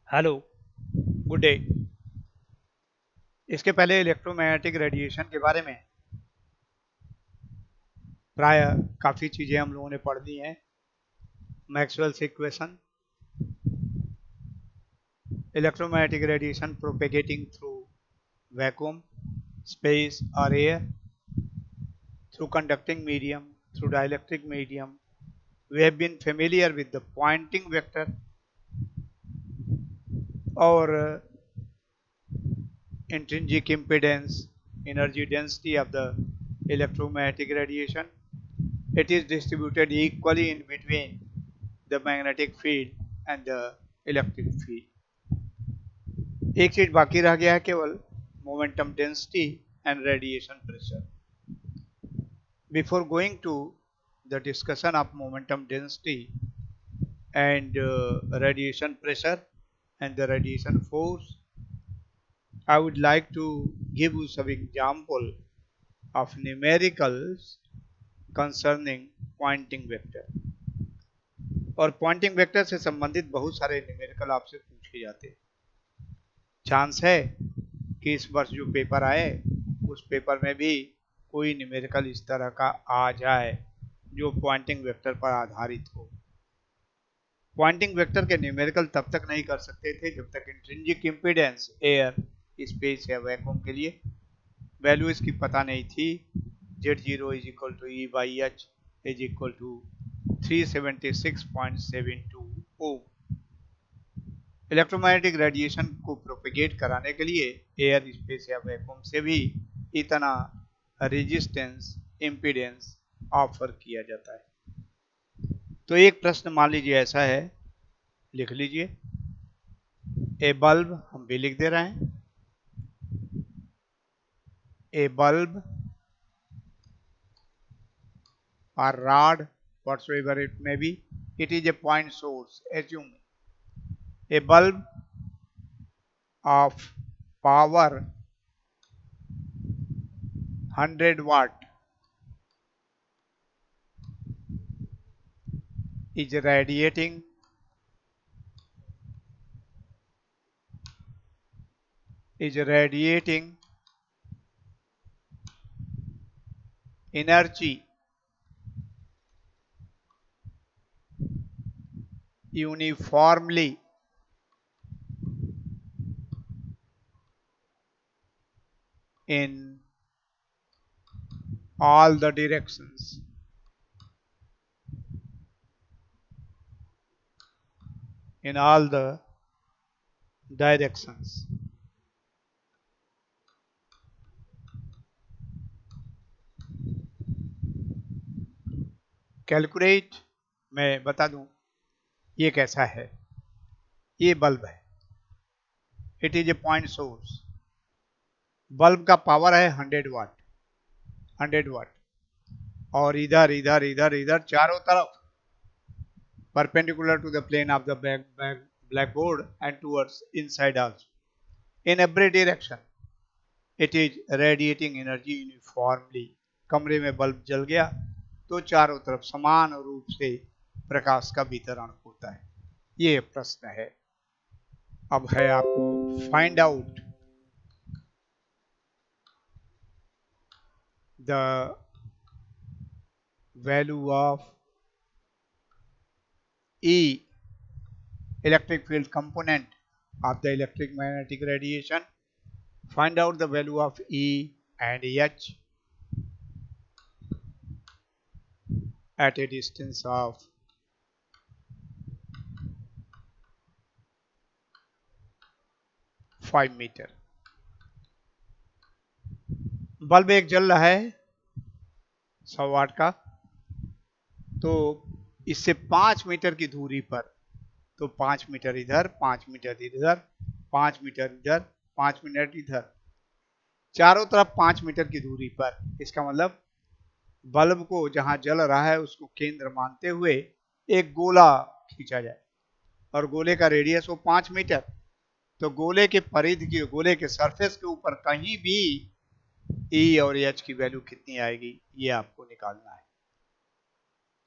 Hello, good day. इसके पहले electromagnetic radiation के बारे में प्राय काफ़ी चीज़ें हम लोगों ने पढ़ ली हैं। Maxwell's equation, electromagnetic radiation propagating through vacuum, space और air, through conducting medium, through dielectric medium. We have been familiar with the Poynting vector or intrinsic impedance, energy density of the electromagnetic radiation. It is distributed equally in between the magnetic field and the electric field. एक चीज बाकी रह गया है केवल momentum density and radiation pressure. Before going to the discussion of momentum density and radiation pressure and the radiation force, I would like to give you some example of numericals concerning Poynting vector. और Poynting vector से संबंधित बहुत सारे numerical आपसे पूछे जाते हैं. Chance है कि इस वर्ष जो पेपर आए उस पेपर में भी कोई न्यूमेरिकल इस तरह का आ जाए जो पॉइंटिंग वेक्टर पर आधारित हो. पॉइंटिंग वेक्टर के न्यूमेरिकल तब तक नहीं कर सकते थे जब तक इंट्रिंसिक इम्पीडेंस एयर, स्पेस या वैक्यूम के लिए वैल्यू इसकी पता नहीं थी. Z0 is equal to E by H is equal to 376.72 ohm. Electromagnetic radiation को प्रोपेगेट कराने के लिए एयर, स्पेस या वैक्यूम से भी इतना रेजिस्टेंस, इम्पीडेंस ऑफर किया जाता है. तो एक प्रश्न मान लीजिए ऐसा है, लिख लीजिए. ए बल्ब, हम भी लिख दे रहे हैं, ए bulb or rod, whatsoever it may be, it is a point source. Assume a bulb of power 100 watt is radiating energy uniformly in all the directions. In all the directions. Calculate, मैं बता दूं ये कैसा है. ये bulb है, it is a point source. Bulb का power है 100 वाट, 100 वाट. और इधर इधर इधर इधर चारों तरफ perpendicular to the plane of the blackboard and towards inside also. In every direction it is radiating energy uniformly. कमरे में बल्ब जल गया तो चारों तरफ समान रूप से प्रकाश का वितरण होता है. ये प्रश्न है. अब है आपको find out the value of E, electric field component of the electric magnetic radiation. Find out the value of E and H at a distance of 5 metre. Bulb एक जल रहा है 100 वाट का, तो इससे 5 मीटर की दूरी पर, तो 5 मीटर इधर, 5 मीटर इधर, 5 मीटर इधर, 5 मीटर इधर, चारों तरफ 5 मीटर की दूरी पर. इसका मतलब बल्ब को जहां जल रहा है उसको केंद्र मानते हुए एक गोला खींचा जाए और गोले का रेडियस हो 5 मीटर. तो गोले के परिधि की, गोले के सरफेस के ऊपर कहीं भी E और H की वैल्यू कितनी आएगी ये आपको निकालना है.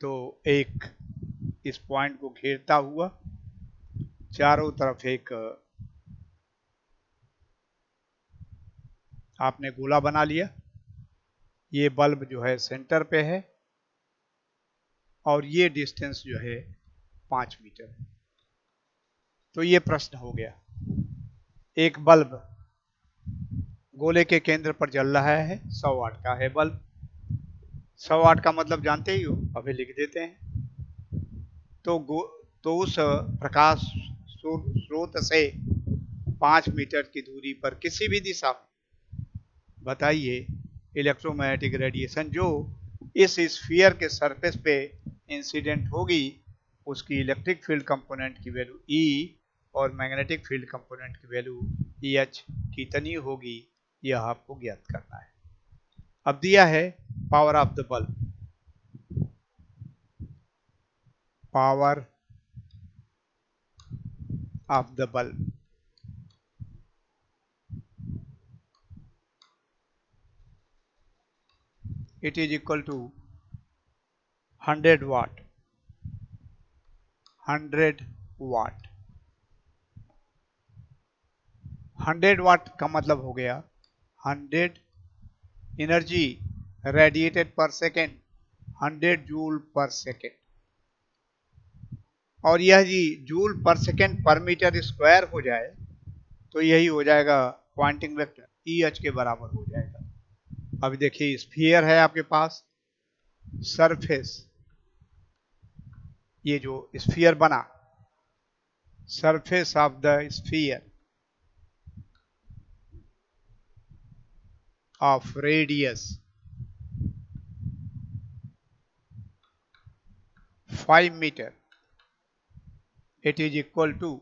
तो एक इस पॉइंट को घेरता हुआ चारों तरफ एक आपने गोला बना लिया। ये बल्ब जो है सेंटर पे है और ये डिस्टेंस जो है 5 मीटर है। तो ये प्रश्न हो गया। एक बल्ब गोले के केंद्र पर जल रहा है, 100 वाट का है बल्ब। 100 वाट का मतलब जानते ही हो, अभी लिख देते हैं। तो तो उस प्रकाश स्रोत से 5 मीटर की दूरी पर किसी भी दिशा में बताइए इलेक्ट्रोमैग्नेटिक रेडिएशन जो इस स्फीयर के सरफेस पे इंसिडेंट होगी, उसकी इलेक्ट्रिक फील्ड कंपोनेंट की वैल्यू E और मैग्नेटिक फील्ड कंपोनेंट की वैल्यू EH कितनी होगी, यह आपको ज्ञात करना है। अब दिया है power of the bulb, power of the bulb it is equal to 100 watt, 100 वाट। 100 वाट का मतलब हो गया 100 एनर्जी रेडिएटेड पर सेकेंड, 100 जूल पर सेकेंड। और यह जी जूल पर सेकेंड पर मीटर स्क्वायर हो जाए तो यही हो जाएगा पॉइंटिंग वेक्टर EH के बराबर हो जाएगा। अभी देखिए स्फीयर है आपके पास, सरफेस, ये जो स्फीयर बना, surface of the sphere of radius 5 metre, it is equal to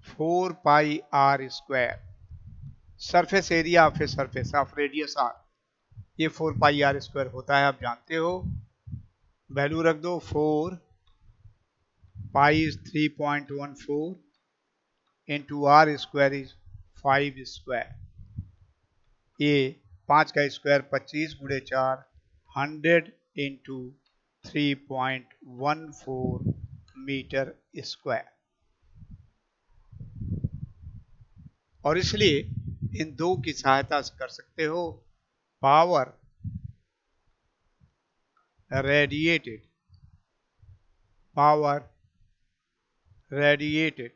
4 pi R square. Surface area of a surface of radius R, ये 4 पाई आर स्क्वायर होता है, आप जानते हो। वैल्यू रख दो 4 pi is 3.14 into R square is 5 square. ये 5 का स्क्वायर 25 गुणे 4, 100 इंटू 3.14 मीटर स्क्वायर। और इसलिए इन दो की सहायता से कर सकते हो power radiated, power radiated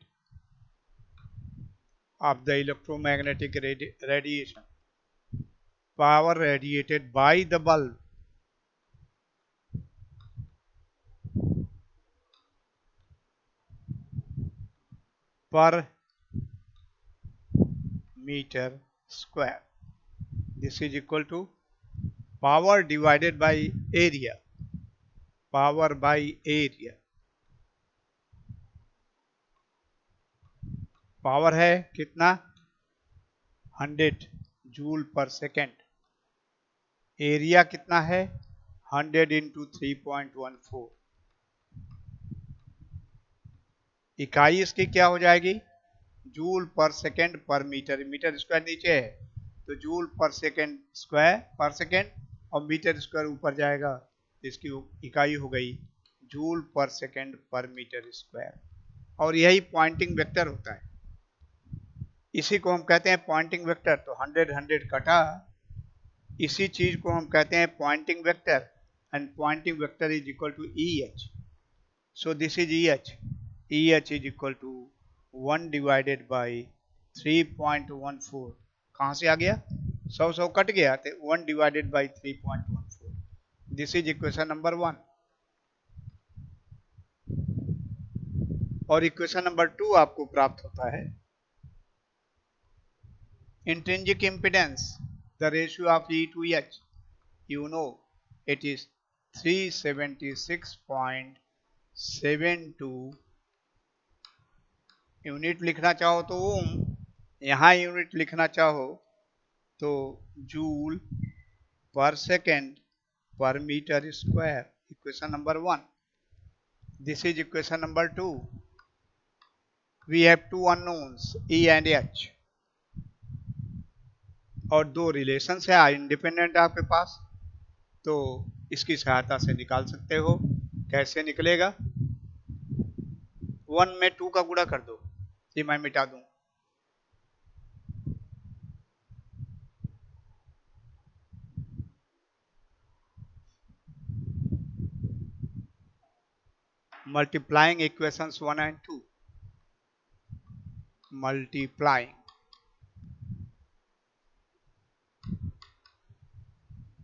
of the electromagnetic radiation, power radiated by the bulb per meter square. This is equal to power divided by area, power by area। Power है कितना 100 जूल पर सेकेंड, एरिया कितना है 100 into 3.14। इकाई इसकी क्या हो जाएगी जूल पर सेकेंड पर मीटर, मीटर स्क्वायर नीचे है तो जूल पर सेकेंड स्क्वायर पर सेकेंड और मीटर स्क्वायर ऊपर जाएगा, इसकी इकाई हो गई जूल पर सेकेंड पर मीटर स्क्वायर। और यही पॉइंटिंग वेक्टर होता है, इसी को हम कहते हैं पॉइंटिंग वेक्टर। तो 100 100 कटा, इसी चीज को हम कहते हैं Poynting vector, and Poynting vector is equal to EH। So this is EH, EH is equal to 1 divided by 3.14। कहां से आ गया 100 कट गया तो 1 divided by 3.14। This is equation number 1। और इक्वेशन नंबर 2 आपको प्राप्त होता है intrinsic impedance, the ratio of E to H, you know it is 376.72 unit लिखना चाहो तो ओम, यहाँ यूनिट लिखना चाहो तो जूल पर सेकेंड पर metre square. Equation number 1। This is equation number 2। We have two unknowns E and H और दो रिलेशंस है इंडिपेंडेंट आपके पास, तो इसकी सहायता से निकाल सकते हो। कैसे निकलेगा 1 में 2 का गुणा कर दो, ये मैं मिटा दूं। Multiplying equations 1 and 2, multiplying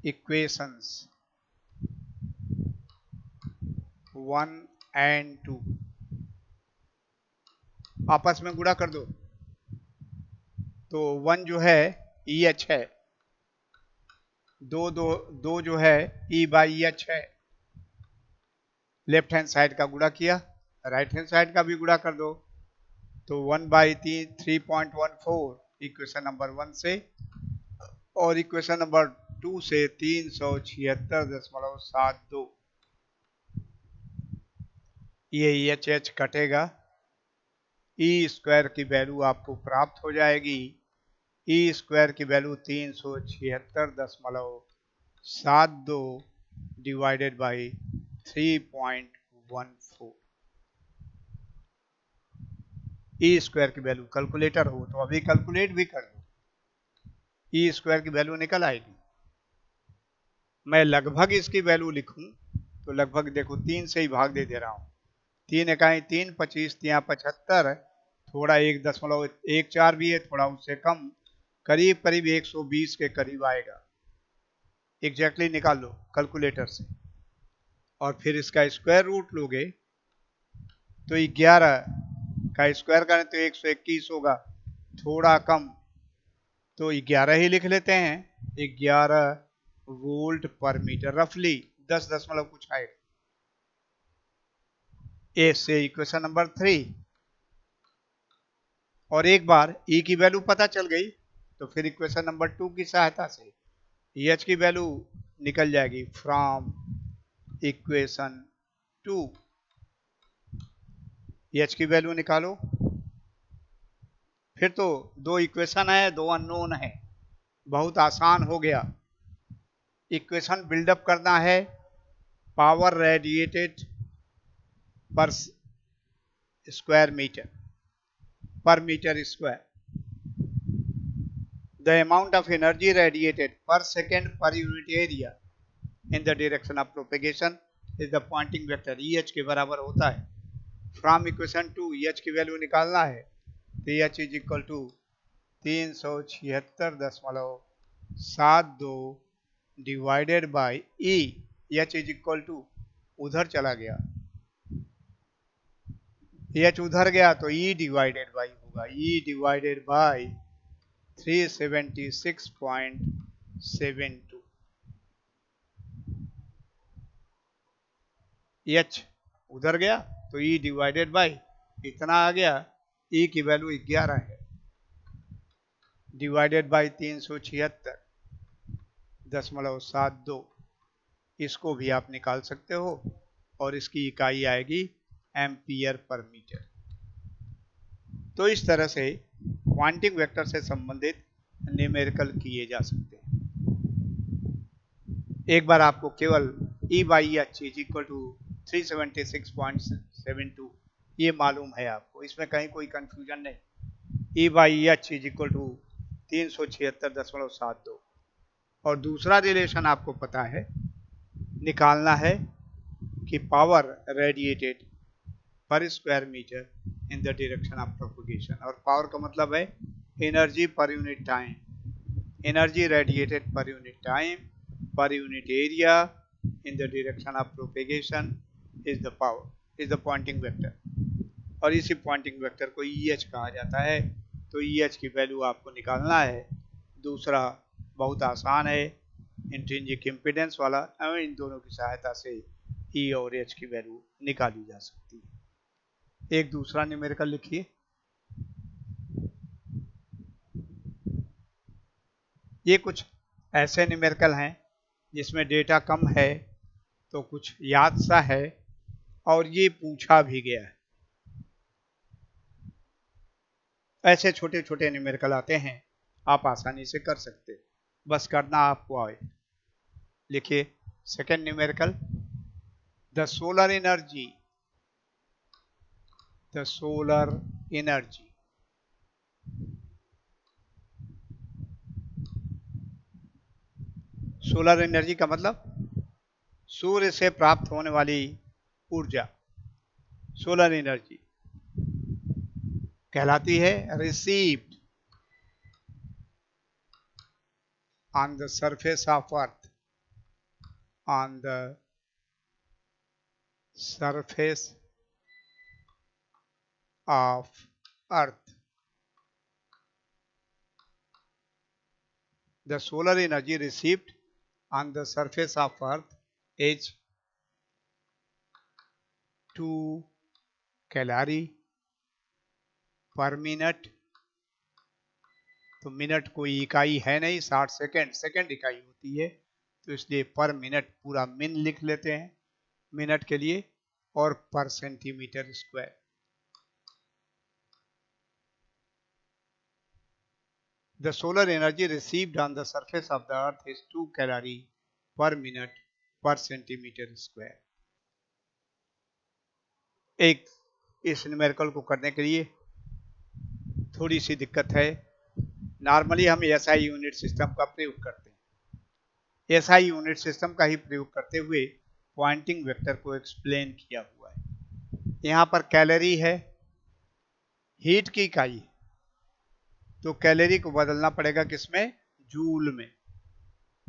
equations 1 and 2 आपस में गुणा कर दो। तो 1 जो है EH है, दो जो है E/EH है। लेफ्ट हैंड साइड का गुणा किया, राइट हैंड साइड का भी गुणा कर दो। तो 1/3.14 इक्वेशन नंबर 1 से, और इक्वेशन नंबर 2 से 376.72। ये EH कटेगा, ई स्क्वायर की वैल्यू आपको प्राप्त हो जाएगी। ई स्क्वायर की value 376.72 divided by 3.14। E square की वैल्यू, कैलकुलेटर हो तो अभी कैलकुलेट भी कर दो, ई स्क्वायर की वैल्यू निकल आएगी। मैं लगभग इसकी वैल्यू लिखूं तो लगभग देखो 3 से ही भाग दे रहा हूं। 3 इकाई 3, 25 3 75, थोड़ा 1.14 भी है, थोड़ा उससे कम, करीब करीब 120 के करीब आएगा। एग्जैक्टली निकाल लो कैलकुलेटर से, और फिर इसका स्क्वायर रूट लोगे तो 11 का स्क्वायर करें तो 121 होगा, थोड़ा कम तो 11 ही लिख लेते हैं। 11 वोल्ट पर मीटर, रफली 10 दशमलव कुछ आएगा। ए से इक्वेशन नंबर 3। और एक बार ई की वैल्यू पता चल गई तो फिर इक्वेशन नंबर 2 की सहायता से एच की वैल्यू निकल जाएगी फ्रॉम इक्वेशन 2। एच की वैल्यू निकालो, फिर तो 2 इक्वेशन है, 2 अननोन है, बहुत आसान हो गया। इक्वेशन बिल्डअप करना है, power radiated per square metre, per metre square. The amount of energy radiated per second per unit area in the direction of propagation is the Poynting vector। EH के बराबर होता है फ्रॉम इक्वेशन 2। EH की value निकालना है तो EH is equal to 376.72 divided by E। EH is equal to, उधर चला गया, EH उधर गया तो E डिवाइडेड बाई होगा, E डिवाइडेड बाई 376.72। एच उधर गया तो ई डिवाइडेड बाई इतना आ गया, ई की वैल्यू 11 है, डिवाइडेड बाई 376.72। इसको भी आप निकाल सकते हो और इसकी इकाई आएगी एम्पियर पर मीटर। तो इस तरह से क्वांटिक वेक्टर से संबंधित न्यूमेरिकल किए जा सकते हैं। एक बार आपको केवल E/H इज इक्वल टू 376.72 ये मालूम है आपको, इसमें कहीं कोई कंफ्यूजन नहीं। E/H is equal to 376.72। और दूसरा रिलेशन आपको पता है, निकालना है कि power radiated per square metre in the direction of propagation. और पावर का मतलब है energy per unit time, energy radiated per unit time per unit area in the direction of propagation is the power, is the Poynting vector। और इसी Poynting vector को EH कहा जाता है। तो EH की वैल्यू आपको निकालना है। दूसरा बहुत आसान है, इंट्रिंसिक इम्पीडेंस वाला, इन दोनों की सहायता से E और H की वैल्यू निकाली जा सकती है। एक दूसरा न्यूमेरिकल लिखिए। ये कुछ ऐसे न्यूमेरिकल हैं जिसमें डेटा कम है तो कुछ याद सा है, और ये पूछा भी गया है। ऐसे छोटे छोटे न्यूमेरिकल आते हैं, आप आसानी से कर सकते, बस करना आपको आए। लिखिए second numerical, the solar energy the solar energy. Solar energy का मतलब सूर्य से प्राप्त होने वाली ऊर्जा सोलर एनर्जी कहलाती है received on the surface of earth, on the surface of earth. The solar energy received on the surface of earth is 2 calorie per minute. तो मिनट कोई इकाई है नहीं, 60 सेकेंड सेकेंड इकाई होती है, तो इसलिए पर मिनट पूरा मिन लिख लेते हैं मिनट के लिए, और पर centimetre square. The solar energy received on the surface of the earth is 2 calorie per minute per centimeter square. एक इस न्यूमेरिकल को करने के लिए थोड़ी सी दिक्कत है. नॉर्मली हम एसआई यूनिट सिस्टम का प्रयोग करते हैं. एसआई यूनिट सिस्टम का ही प्रयोग करते हुए पॉइंटिंग वेक्टर को एक्सप्लेन किया हुआ है. यहाँ पर कैलोरी है, हीट की इकाई है, तो कैलोरी को बदलना पड़ेगा किसमें, जूल में,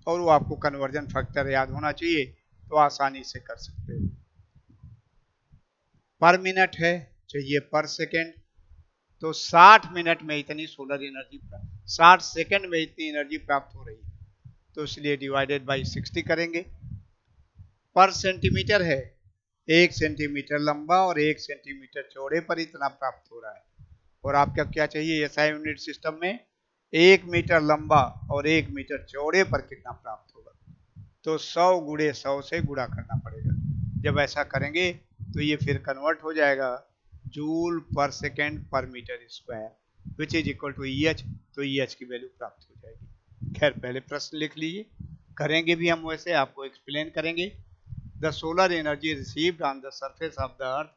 और वो आपको कन्वर्जन फैक्टर याद होना चाहिए, तो आसानी से कर सकते हो. पर मिनट है, चाहिए पर सेकेंड, तो 60 मिनट में इतनी सोलर एनर्जी, 60 सेकेंड में इतनी एनर्जी प्राप्त हो रही है, तो इसलिए डिवाइडेड बाई 60 करेंगे. पर सेंटीमीटर है, 1 सेंटीमीटर लंबा और 1 सेंटीमीटर चौड़े पर इतना प्राप्त हो रहा है. और आपका क्या चाहिए एसआई यूनिट सिस्टम में, 1 मीटर लंबा और 1 मीटर चौड़े पर कितना प्राप्त होगा, तो 100 गुणे 100 से गुणा करना पड़ेगा. जब ऐसा करेंगे तो ये फिर कन्वर्ट हो जाएगा जूल पर सेकेंड पर metre square which is equal to EH, तो EH की वैल्यू प्राप्त हो जाएगी. खैर पहले प्रश्न लिख लीजिए, करेंगे भी हम वैसे, आपको एक्सप्लेन करेंगे. The solar energy received on the surface of the earth,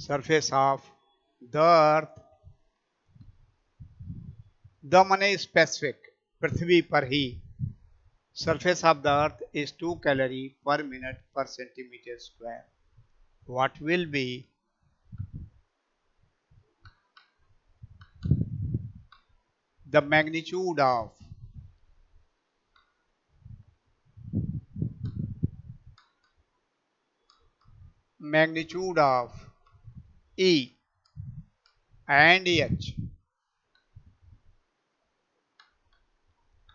surface of the earth, the मने स्पेसिफिक, पृथ्वी पर ही, surface of the earth is 2 calorie per minute per centimeter square. What will be the magnitude of E and H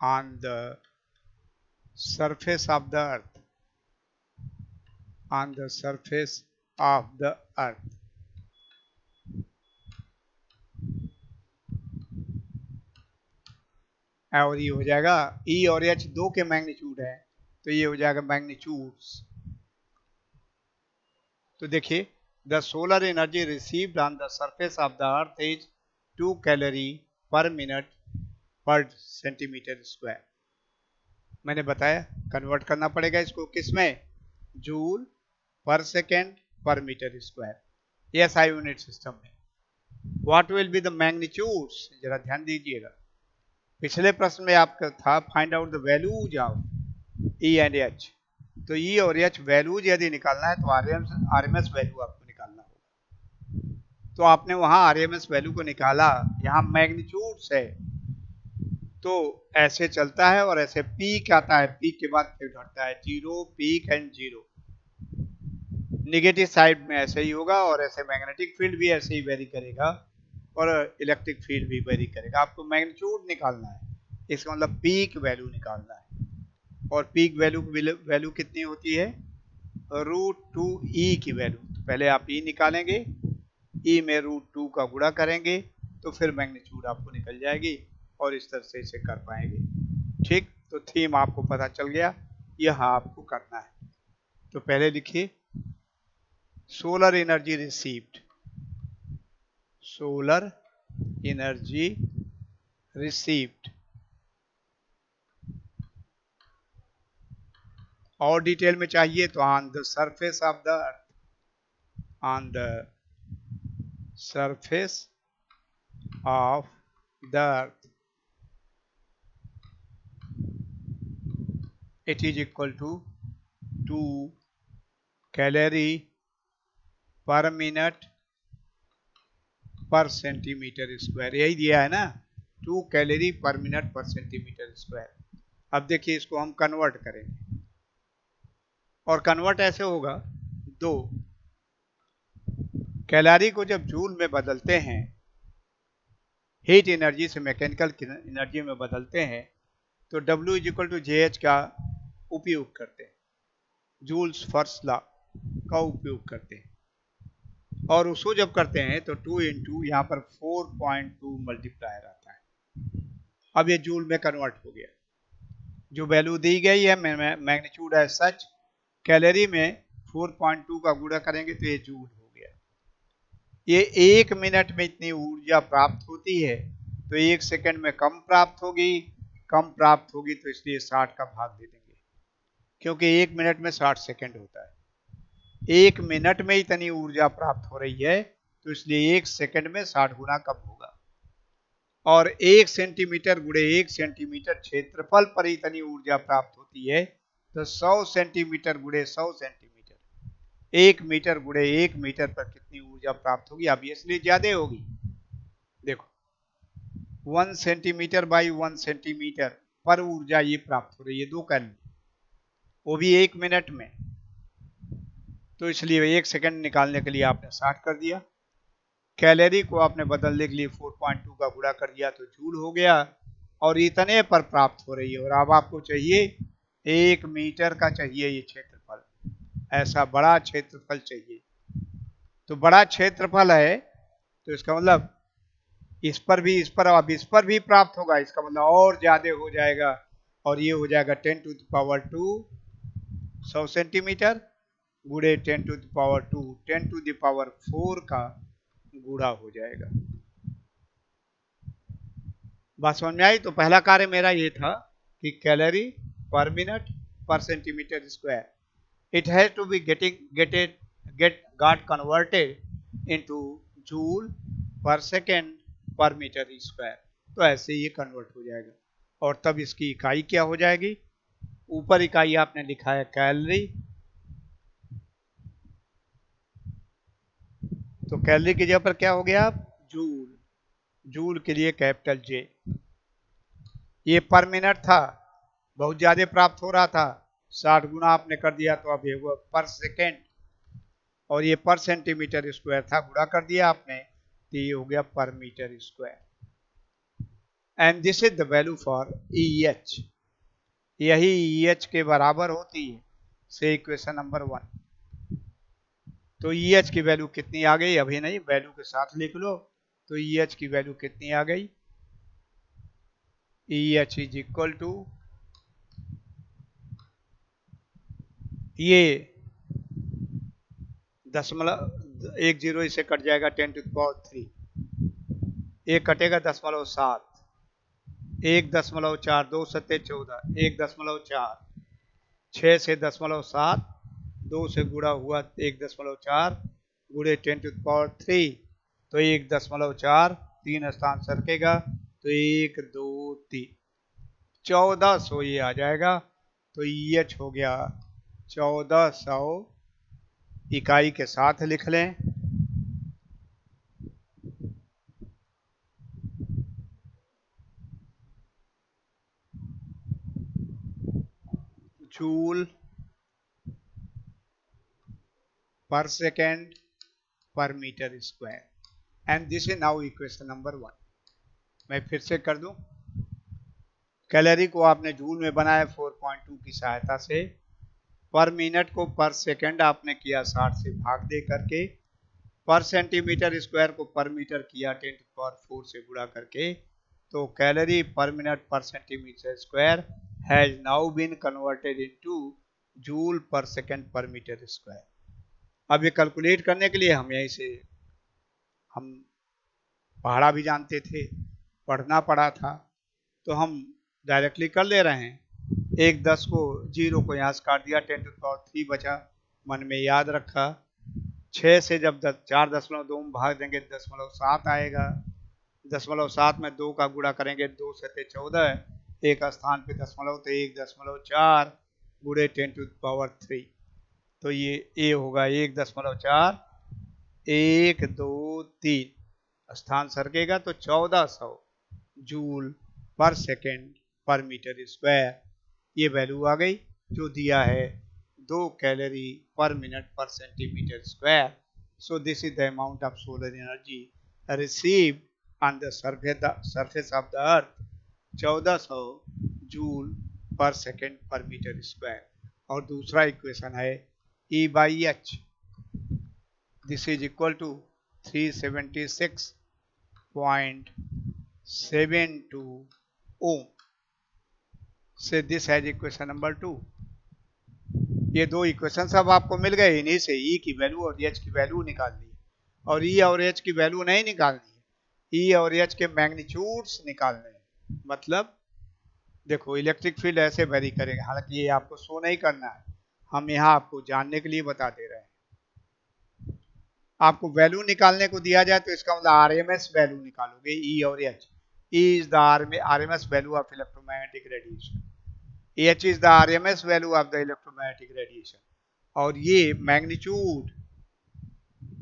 on the surface of the earth, on the surface of the earth? और ये हो जाएगा E और H दो के magnitude है, तो ये हो जाएगा मैग्नीट्यूड्स. तो देखिए, the solar energy received on the surface of the earth is 2 calorie per minute per centimetre square. मैंने बताया कन्वर्ट करना पड़ेगा इसको किसमें, जूल पर सेकेंड पर metre square, SI unit system में. What will be the magnitudes, जरा ध्यान दीजिएगा. पिछले प्रश्न में आपका था find out the values of E and H, तो ई और एच वैल्यूज यदि निकालना है तो आरएमएस वैल्यू आपको निकालना होगा. तो आपने वहां आरएमएस वैल्यू को निकाला, यहाँ मैग्नीट्यूड्स है, तो ऐसे चलता है और ऐसे पीक आता है, पीक के बाद फिर घटता है, zero peak and zero. Negative side में ऐसे ही होगा, और ऐसे मैग्नेटिक फील्ड भी ऐसे ही वेरी करेगा, और इलेक्ट्रिक फील्ड भी वेरी करेगा. आपको मैग्नीट्यूड निकालना है, इसका मतलब पीक वैल्यू निकालना है. और पीक वैल्यू कितनी होती है, √2e की वैल्यू. तो पहले आप ई निकालेंगे, ई में √2 का गुणा करेंगे, तो फिर मैग्नीट्यूड आपको निकल जाएगी, और इस तरह से इसे कर पाएंगे. ठीक, तो थीम आपको पता चल गया, यह आपको करना है. तो पहले लिखिए solar energy received, solar energy received. और डिटेल में चाहिए तो on the surface of the earth, on the surface of the earth, it is equal to 2 calorie per minute पर सेंटीमीटर स्क्वायर, यही दिया है ना, 2 calorie per minute per centimetre square. अब देखिए इसको हम कन्वर्ट करेंगे, और कन्वर्ट ऐसे होगा, दो कैलोरी को जब जूल में बदलते हैं, हीट एनर्जी से मैकेनिकल एनर्जी में बदलते हैं, तो W is equal to JH का उपयोग करते हैं, जूल्स फर्स्ट लॉ का उपयोग करते हैं, और उसको जब करते हैं तो 2 इंटू यहाँ पर 4.2 मल्टीप्लायर आता है। अब ये जूल में कन्वर्ट हो गया, जो वैल्यू दी गई है मैग्नीट्यूड है सच, कैलोरी में 4.2 का गुणा करेंगे तो ये जूल हो गया। ये 1 मिनट में इतनी ऊर्जा प्राप्त होती है, तो 1 सेकंड में कम प्राप्त होगी, कम प्राप्त होगी तो इसलिए 60 का भाग दे देंगे, क्योंकि 1 मिनट में 60 सेकंड होता है। 1 मिनट में इतनी ऊर्जा प्राप्त हो रही है, तो इसलिए 1 सेकंड में 60 गुना कम होगा, और 1 सेंटीमीटर गुणे 1 सेंटीमीटर क्षेत्रफल पर इतनी ऊर्जा प्राप्त होती है, तो 100 सेंटीमीटर गुणे 100 सेंटीमीटर, 1 मीटर गुणे 1 मीटर पर कितनी ऊर्जा प्राप्त होगी। अब इसलिए ज्यादा होगी, देखो 1 सेंटीमीटर बाई 1 सेंटीमीटर पर ऊर्जा ये प्राप्त हो रही है 2 कैलोरी, वो भी 1 मिनट में, तो इसलिए 1 सेकंड निकालने के लिए आपने 60 कर दिया, कैलोरी को आपने बदलने के लिए 4.2 का गुणा कर दिया तो जूल हो गया, और इतने पर प्राप्त हो रही है। और अब आपको चाहिए 1 मीटर का चाहिए ये क्षेत्रफल, ऐसा बड़ा क्षेत्रफल चाहिए, तो बड़ा क्षेत्रफल है, तो इसका मतलब इस पर अब इस पर भी प्राप्त होगा, इसका मतलब और ज्यादा हो जाएगा, और ये हो जाएगा 10 टू द पावर 2 100 सेंटीमीटर गुणे 10 to the power 2 10 to the power 4 का गुणा हो जाएगा। बात समझ में आई? तो पहला कार्य मेरा ये था कि calorie per minute per centimetre square, it has to be got converted into joule पर सेकेंड पर मीटर स्क्वायर, तो ऐसे ये कन्वर्ट हो जाएगा, और तब इसकी इकाई क्या हो जाएगी, ऊपर इकाई आपने लिखा है कैलोरी, तो कैलोरी की जगह पर क्या हो गया, जूल, जूल के लिए कैपिटल J, ये पर मिनट था, बहुत ज्यादा प्राप्त हो रहा था, 60 गुना आपने कर दिया, तो अब ये हुआ पर सेकेंड, और ये पर सेंटीमीटर स्क्वायर था, गुणा कर दिया आपने, तो ये हो गया per metre square. And this is the value for EH, यही EH के बराबर होती है, से इक्वेशन नंबर 1। तो EH की वैल्यू कितनी आ गई, अभी नहीं, वैल्यू के साथ लिख लो, तो EH की वैल्यू कितनी आ गई, EH इज इक्वल टू, ये दशमलव 1 जीरो इसे कट जाएगा 10 टू द पावर 3, एक कटेगा 0.7, 1.4 2 सत्ते 14, 1.4 6 से 0.7 2 से गुणा हुआ 1.4 गुणे 10 टू द पावर 3, तो 1.4 3 स्थान सरकेगा, तो 1 2 3 1400 ये आ जाएगा, तो EH हो गया 1400, इकाई के साथ लिख लें, जूल पर सेकेंड पर metre square, and this is now equation number 1। मैं फिर से कर दूं, कैलोरी को आपने जूल में बनाया 4.2 की सहायता से, पर मिनट को पर सेकंड आपने किया 60 से भाग दे करके, पर सेंटीमीटर स्क्वायर को पर मीटर किया 10 टू पावर 4 से गुणा करके, तो calorie per minute per centimetre square has now been converted into joule per second per metre square. अब ये कैलकुलेट करने के लिए हम यहीं से, हम पढ़ा भी जानते थे, पढ़ना पड़ा था, तो हम डायरेक्टली कर ले रहे हैं, 1 10 को 0 को यहाँ से काट दिया, 10 टू पावर 3 बचा, मन में याद रखा, 6 से जब 4.2 में भाग देंगे 0.7 आएगा। 0.7 में 2 का गुणा करेंगे, 2 7 14, एक स्थान पे दशमलव तो 1.4 गुणे 10⁻³ तो ये ए होगा 1.4 1 2 3 स्थान सरकेगा तो 1400 जूल पर सेकेंड पर मीटर स्क्वायर ये वैल्यू आ गई, जो दिया है 2 calorie per minute per centimetre square. So this is the amount of solar energy received on the surface of the earth, 1400 joule पर सेकेंड पर मीटर स्क्वायर। और दूसरा इक्वेशन है E by H, this is equal to 376.72 ohm. So this has equation number 2। ये दो equation सब आपको मिल गए, इन्हीं से ई की वैल्यू और एच की वैल्यू निकालनी है। और ई और एच की वैल्यू नहीं निकालनी है, ई और एच के मैग्नीट्यूड्स निकालने हैं। मतलब देखो इलेक्ट्रिक फील्ड ऐसे वेरी करेगा, हालांकि ये आपको शो नहीं करना है, हम यहाँ आपको जानने के लिए बता दे रहे हैं। आपको वैल्यू निकालने को दिया जाए तो इसका मतलब आरएमएस वैल्यू निकालोगे, ई और H. E is the RMS value of electromagnetic radiation, H is the RMS value of the electromagnetic radiation. और ये मैग्नीट्यूड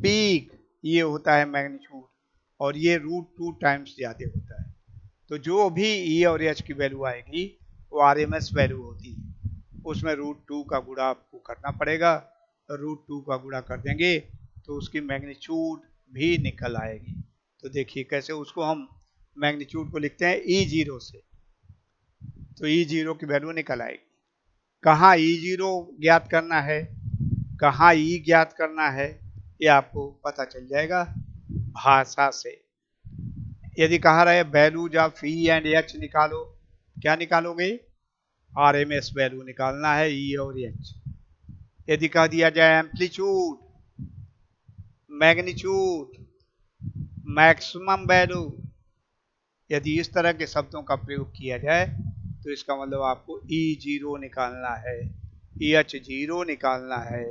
पीक ये होता है मैग्नीट्यूड, और ये √2 टाइम्स ज्यादा होता है। तो जो भी ई और एच की वैल्यू आएगी वो आरएमएस वैल्यू होती है, उसमें √2 का गुणा आपको करना पड़ेगा। √2 का गुणा कर देंगे तो उसकी मैग्नीट्यूड भी निकल आएगी। तो देखिए कैसे उसको हम मैग्नीट्यूड को लिखते हैं E0 से, तो E0 की वैल्यू निकल आएगी। कहाँ E0 ज्ञात करना है, कहाँ E ज्ञात करना है, ये आपको पता चल जाएगा भाषा से। यदि कहा रहे values of E and H निकालो, क्या निकालोगे, आरएमएस वैल्यू निकालना है ई और एच। यदि कह दिया जाए एम्पलीट्यूड, मैग्नीट्यूड, मैक्सिमम वैल्यू, यदि इस तरह के शब्दों का प्रयोग किया जाए तो इसका मतलब आपको E0 निकालना है, EH0 निकालना है,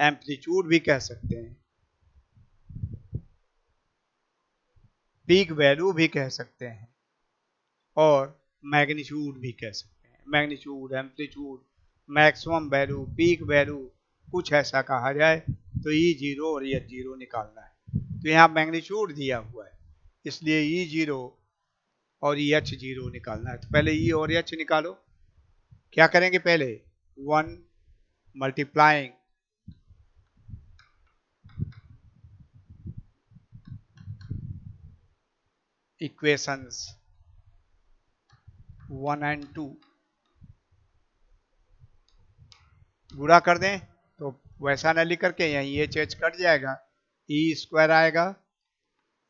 एम्पलीट्यूड भी कह सकते हैं, पीक वैल्यू भी कह सकते हैं, और मैग्नीट्यूड भी कह सकते हैं। Magnitude, amplitude, maximum value, peak value, कुछ ऐसा कहा जाए तो E0 और EH0 निकालना है। तो यहाँ मैग्नीट्यूड दिया हुआ है, इसलिए E0 और EH0 निकालना है। तो पहले E और H निकालो। क्या करेंगे, पहले 1 मल्टीप्लाइंग इक्वेशंस 1 and 2 गुणा कर दें तो वैसा न लिख करके यहीं एच कट जाएगा, ई स्क्वायर आएगा,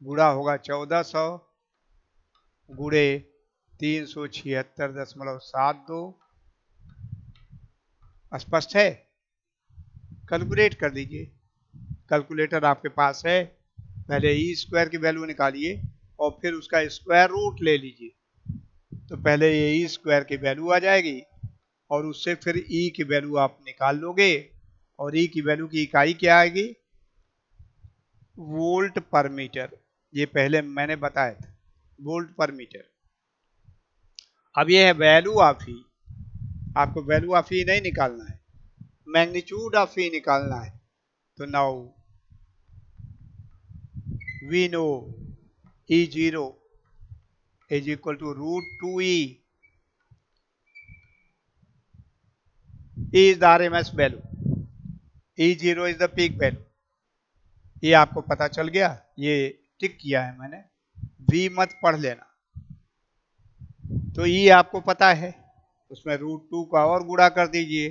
गुणा होगा 1400 गुणे 376.72। स्पष्ट है, कैलकुलेट कर दीजिए, कैलकुलेटर आपके पास है। पहले ई स्क्वायर की वैल्यू निकालिए और फिर उसका स्क्वायर रूट ले लीजिए, तो पहले ये ई स्क्वायर की वैल्यू आ जाएगी और उससे फिर ई की वैल्यू आप निकाल लोगे, और ई की वैल्यू की इकाई क्या आएगी, वोल्ट पर मीटर। ये पहले मैंने बताया था, वोल्ट पर मीटर। अब ये है वैल्यू ऑफ ई, आपको वैल्यू ऑफ ई नहीं निकालना है, मैग्नीट्यूड ऑफ ई निकालना है। तो now we know E0 is equal to √2e, E is the RMS value, E0 is the peak value। ये आपको पता चल गया, ये टिक किया है मैंने, V मत पढ़ लेना। तो E आपको पता है, उसमें √2 का और गुणा कर दीजिए,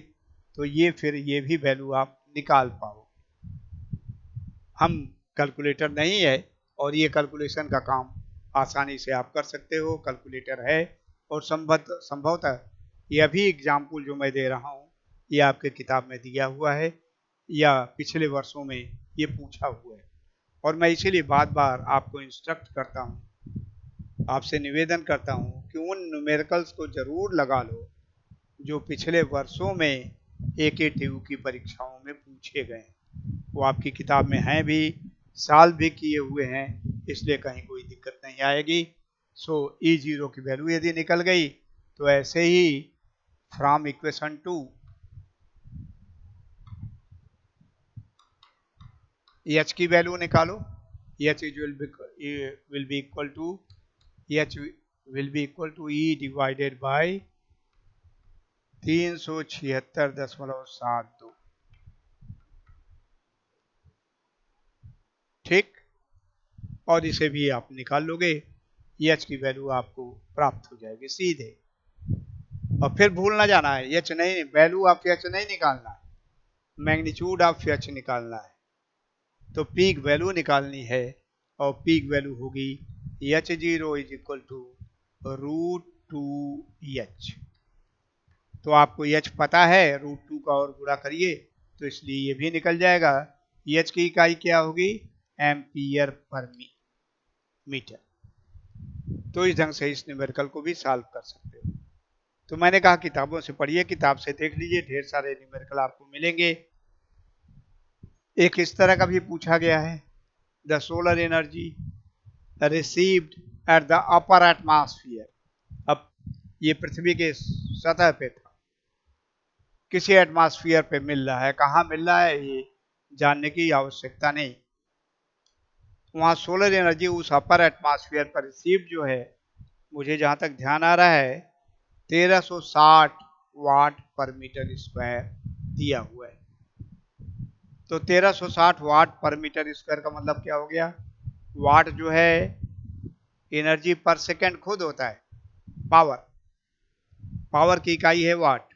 तो ये फिर ये भी वैल्यू आप निकाल पाओ। हम कैलकुलेटर नहीं है, और ये कैलकुलेशन का काम आसानी से आप कर सकते हो, कैलकुलेटर है। और संभवतः ये अभी एग्जाम्पल जो मैं दे रहा हूँ ये आपके किताब में दिया हुआ है, या पिछले वर्षों में ये पूछा हुआ है। और मैं इसीलिए बार बार आपको इंस्ट्रक्ट करता हूँ, आपसे निवेदन करता हूँ कि उन न्यूमेरिकल्स को जरूर लगा लो जो पिछले वर्षों में AKTU की परीक्षाओं में पूछे गए। वो आपकी किताब में हैं भी, सॉल्व भी किए हुए हैं, इसलिए कहीं कोई दिक्कत नहीं आएगी। सो E0 की वैल्यू यदि निकल गई तो ऐसे ही फ्रॉम इक्वेशन 2 H की वैल्यू निकालो। H will be equal to H will be equal to E divided by 376.72। ठीक, और इसे भी आप निकाल लोगे, H की वैल्यू आपको प्राप्त हो जाएगी सीधे। और फिर भूल ना जाना है, H नहीं, वैल्यू ऑफ H नहीं निकालना है, मैग्नीट्यूड ऑफ H निकालना है। तो पीक वैल्यू निकालनी है, और पीक वैल्यू होगी H0 is equal to √2H। तो आपको H पता है, √2 का और गुणा करिए तो इसलिए ये भी निकल जाएगा। H की इकाई क्या होगी? Ampere per metre. तो इस ढंग से इस न्यूमेरिकल को भी सॉल्व कर सकते हो। तो मैंने कहा किताबों से पढ़िए, किताब से देख लीजिए, ढेर सारे न्यूमेरिकल आपको मिलेंगे। एक इस तरह का भी पूछा गया है, the solar energy received at the upper atmosphere. अब ये पृथ्वी के सतह पे था, किसी एटमॉस्फेयर पे मिल रहा है, कहाँ मिल रहा है ये जानने की आवश्यकता नहीं। वहाँ सोलर एनर्जी उस अपर एटमॉस्फेयर पर रिसीव्ड जो है, मुझे जहाँ तक ध्यान आ रहा है 1360 वाट पर मीटर स्क्वायर दिया हुआ है। तो 1360 वाट पर मीटर स्क्वायर का मतलब क्या हो गया? वाट जो है एनर्जी पर सेकंड खुद होता है, पावर की इकाई है वाट,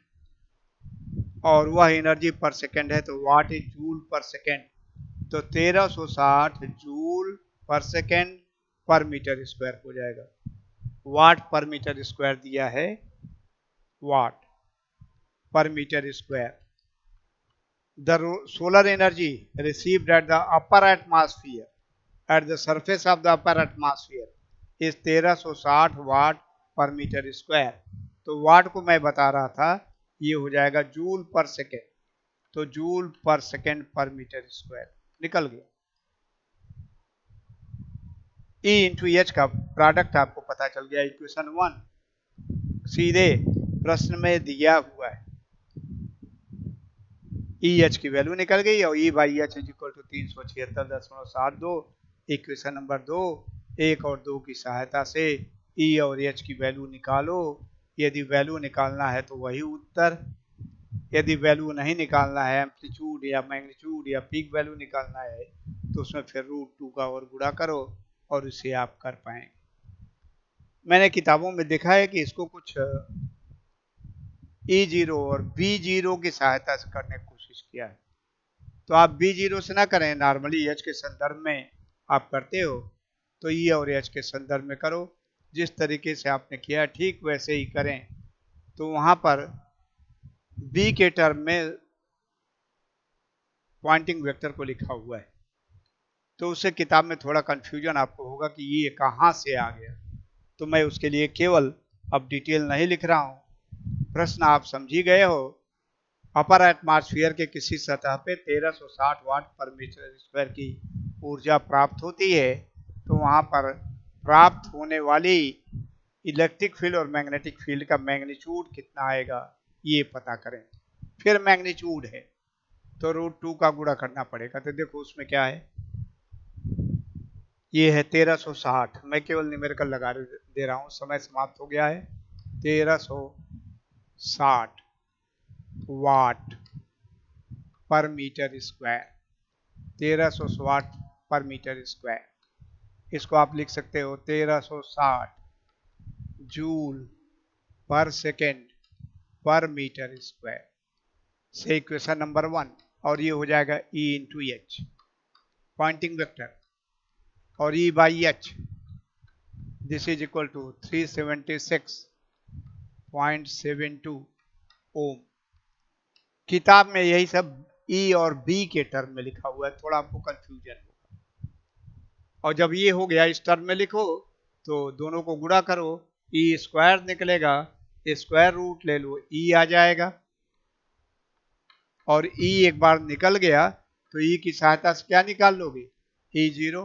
और वह एनर्जी पर सेकंड है, तो what is joule per second. तो 1360 joule per second per metre square हो जाएगा। वाट पर मीटर स्क्वायर दिया है, watt per metre square. The solar energy received at the upper atmosphere at the surface of the upper atmosphere is 1360 watt per metre square. तो वाट को मैं बता रहा था, ये हो जाएगा जूल पर सेकेंड। तो जूल पर सेकेंड पर मीटर स्क्वायर निकल गया। E इंटू एच का प्रोडक्ट आपको पता चल गया, इक्वेशन 1 सीधे प्रश्न में दिया हुआ है। EH की वैल्यू निकल गई, और E by H is equal to 376.72। Equation number 2, 1 और 2 की सहायता से E और H की वैल्यू निकालो। यदि वैल्यू निकालना है तो वही उत्तर, यदि वैल्यू नहीं निकालना है, एम्पलीट्यूड या मैग्नीट्यूड या पीक वैल्यू निकालना है, तो उसमें फिर √2 का और गुणा करो और इसे आप कर पाएंगे। मैंने किताबों में देखा है कि इसको कुछ E0 और B0 की सहायता से करने की कोशिश किया है। तो आप B0 से ना करें, नॉर्मली H के संदर्भ में आप करते हो, तो E और H के संदर्भ में करो। जिस तरीके से आपने किया ठीक वैसे ही करें। तो वहां पर B के टर्म में पॉइंटिंग वेक्टर को लिखा हुआ है, तो उससे किताब में थोड़ा कंफ्यूजन आपको होगा कि ये कहाँ से आ गया। तो मैं उसके लिए केवल अब डिटेल नहीं लिख रहा हूँ, प्रश्न आप समझ ही गए हो। अपर एटमॉस्फेयर के किसी सतह पे 1360 वाट पर मीटर स्क्वायर की ऊर्जा प्राप्त होती है, तो वहां पर प्राप्त होने वाली इलेक्ट्रिक फील्ड और मैग्नेटिक फील्ड का मैग्नीट्यूड कितना आएगा ये पता करें। फिर मैग्नीट्यूड है तो √2 का गुणा करना पड़ेगा। तो देखो उसमें क्या है, ये है 1360, मैं केवल न्यूमेरिकल लगा दे रहा हूँ, समय समाप्त हो गया है। 1360 वाट पर मीटर स्क्वायर, 1300 वाट पर मीटर स्क्वायर। इसको आप लिख सकते हो 1360 जूल पर सेकेंड पर मीटर स्क्वायर से इक्वेशन नंबर 1। और ये हो जाएगा E into H pointing vector, और E by H this is equal to 376.72 ohm. किताब में यही सब E और B के टर्म में लिखा हुआ है, थोड़ा आपको कंफ्यूजन होगा। और जब ये हो गया इस टर्म में लिखो तो दोनों को गुणा करो, E स्क्वायर निकलेगा, स्क्वायर रूट ले लो, E आ जाएगा। और E एक बार निकल गया तो ई की सहायता से क्या निकाल लोगे, ई 0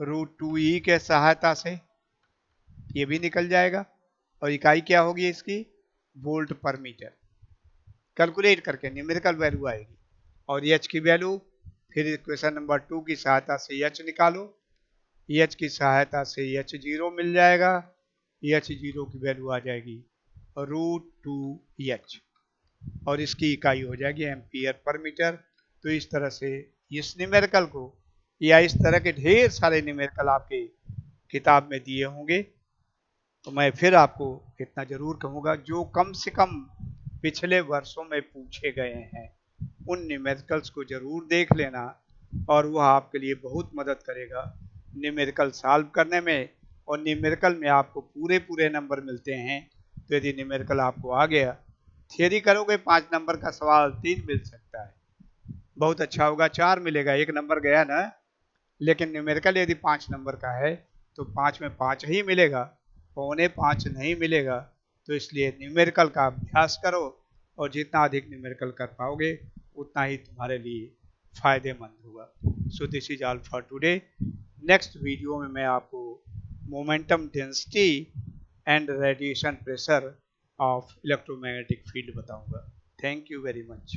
√2 ई के सहायता से ये भी निकल जाएगा, और इकाई क्या होगी इसकी, वोल्ट पर मीटर। कैलकुलेट करके न्यूमेरिकल वैल्यू आएगी। और एच की वैल्यू फिर इक्वेशन नंबर 2 की सहायता से एच निकालो, एच की सहायता से एच 0 मिल जाएगा, एच 0 की वैल्यू आ जाएगी √2 एच, और इसकी इकाई हो जाएगी एम्पियर पर मीटर। तो इस तरह से इस न्यूमेरिकल को, या इस तरह के ढेर सारे न्यूमेरिकल आपके किताब में दिए होंगे, तो मैं फिर आपको इतना जरूर कहूँगा, जो कम से कम पिछले वर्षों में पूछे गए हैं उन न्यूमेरिकल्स को जरूर देख लेना, और वह आपके लिए बहुत मदद करेगा न्यूमेरिकल सॉल्व करने में। और न्यूमेरिकल में आपको पूरे पूरे नंबर मिलते हैं, तो यदि न्यूमेरिकल आपको आ गया, थियरी करोगे 5 नंबर का सवाल 3 मिल सकता है, बहुत अच्छा होगा, 4 मिलेगा, 1 नंबर गया ना। लेकिन न्यूमेरिकल यदि 5 नंबर का है तो 5 में 5 ही मिलेगा, 4.25 नहीं मिलेगा। तो इसलिए न्यूमेरिकल का अभ्यास करो, और जितना अधिक न्यूमेरिकल कर पाओगे उतना ही तुम्हारे लिए फायदेमंद होगा। So this is all for today. Next video में मैं आपको momentum density and radiation pressure of electromagnetic field बताऊंगा। Thank you very much.